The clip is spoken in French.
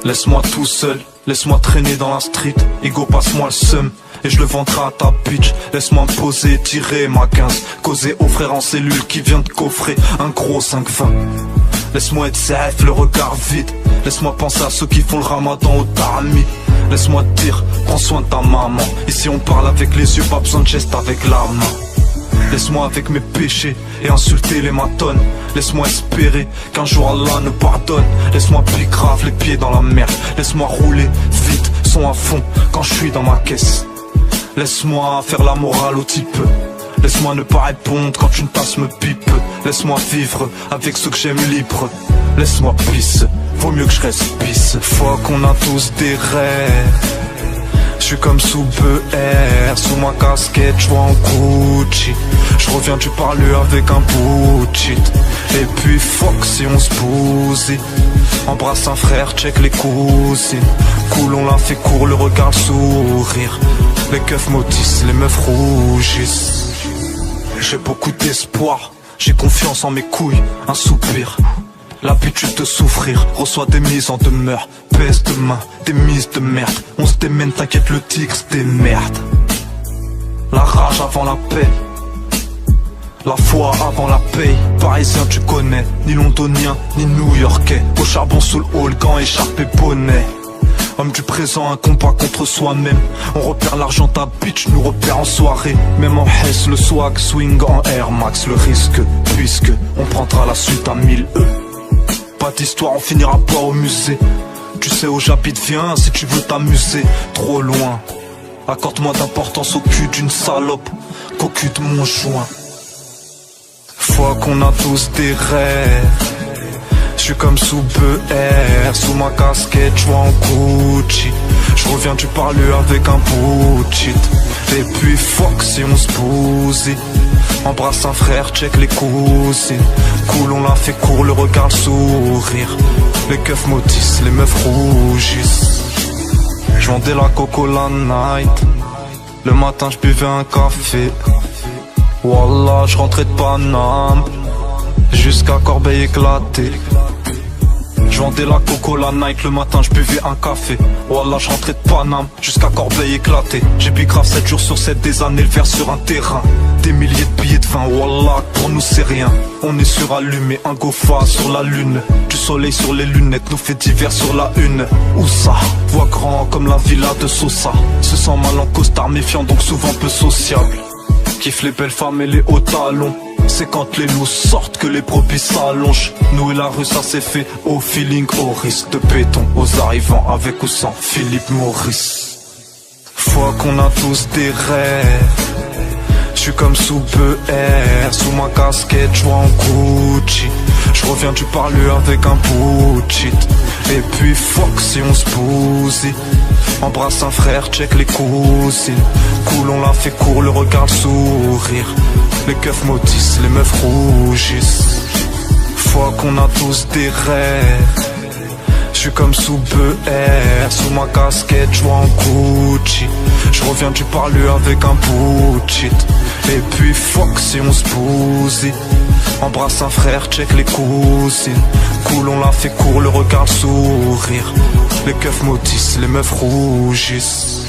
Laisse-moi tout seul, laisse-moi traîner dans la street. Ego, passe-moi le seum et je le vendrai à ta bitch. Laisse-moi me poser, tirer ma 15, causer au frère en cellule qui vient de coffrer un gros 5-20. Laisse-moi être safe, le regard vide. Laisse-moi penser à ceux qui font le ramadan au tarami. Laisse-moi te dire, prends soin de ta maman. Ici on parle avec les yeux, pas besoin de geste avec la main. Laisse-moi avec mes péchés et insulter les matones. Laisse-moi espérer qu'un jour Allah nous pardonne. Laisse-moi piquer grave les pieds dans la merde. Laisse-moi rouler vite, son à fond quand je suis dans ma caisse. Laisse-moi faire la morale au type. Laisse-moi ne pas répondre quand une tasse me pipe. Laisse-moi vivre avec ceux que j'aime libre. Laisse-moi pisse, vaut mieux que je reste pisse. Faut qu'on a tous des rêves. Je suis comme sous BR, sous ma casquette, je vois en Gucci. Je reviens du parler avec un bout de shit. Et puis fuck si on se bousille. Embrasse un frère, check les cousines. Cool, on l'a fait court, le regard, le sourire. Les keufs maudissent, les meufs rougissent. J'ai beaucoup d'espoir, j'ai confiance en mes couilles, un soupir. L'habitude de souffrir, reçoit des mises en demeure. Pèse de main, des mises de merde. On se démène, t'inquiète, le tigre se démerde. La rage avant la paix, la foi avant la paye. Parisien tu connais, ni londonien, ni new-yorkais. Au charbon sous le hall, gants, écharpe et bonnet. Homme du présent, un combat contre soi-même. On repère l'argent, ta bitch nous repère en soirée. Même en Hesse, le swag swing en Air Max. Le risque, puisque on prendra la suite à 1000 E. Pas d'histoire, on finira pas au musée. Tu sais où j'habite, viens si tu veux t'amuser. Trop loin, accorde-moi d'importance au cul d'une salope qu'au cul de mon joint. Faut qu'on a tous des rêves. Je suis comme sous BR, sous ma casquette, je vois en Gucci. Je reviens du parler avec un bout de shit. Et puis fuck si on se bousille. Embrasse un frère, check les cousines. Cool, on l'a fait court, le regard, le sourire. Les keufs maudissent, les meufs rougissent. Je vendais la coco la night. Le matin je buvais un café. Wallah, je rentrais de Paname jusqu'à Corbeil éclaté. Je vendais la coco la night, le matin je buvais un café. Wallah, je rentrais de Paname jusqu'à Corbeil éclaté. J'ai bu grave 7 jours sur 7 des années, le verre sur un terrain. Des milliers de billets de vin, wallah, pour nous c'est rien. On est surallumé, un gofa sur la lune. Du soleil sur les lunettes, nous fait divers sur la une. Où ça, voix grand comme la villa de Sosa. Se sent mal en costard, méfiant donc souvent peu sociable. Kiffe les belles femmes et les hauts talons. C'est quand les loups sortent que les brebis s'allongent. Nous et la rue ça s'est fait au feeling, au risque de béton. Aux arrivants avec ou sans Philippe Maurice. Faut qu'on a tous des rêves. Je suis comme sous BR, sous ma casquette, je vois en Gucci. Je reviens du parler avec un bout de shit. Et puis fuck si on se bousille. Embrasse un frère, check les cousines. Cool, on l'a fait court, le regard, le sourire. Les keufs maudissent, les meufs rougissent. Faut qu'on a tous des rêves. Je suis comme sous BR, sous ma casquette, je vois en Gucci. Je reviens du parler avec un bout de shit. Et puis fuck si on se bousille. Embrasse un frère, check les cousines. Cool, on l'a fait court, le regard, le sourire. Les keufs maudissent, les meufs rougissent.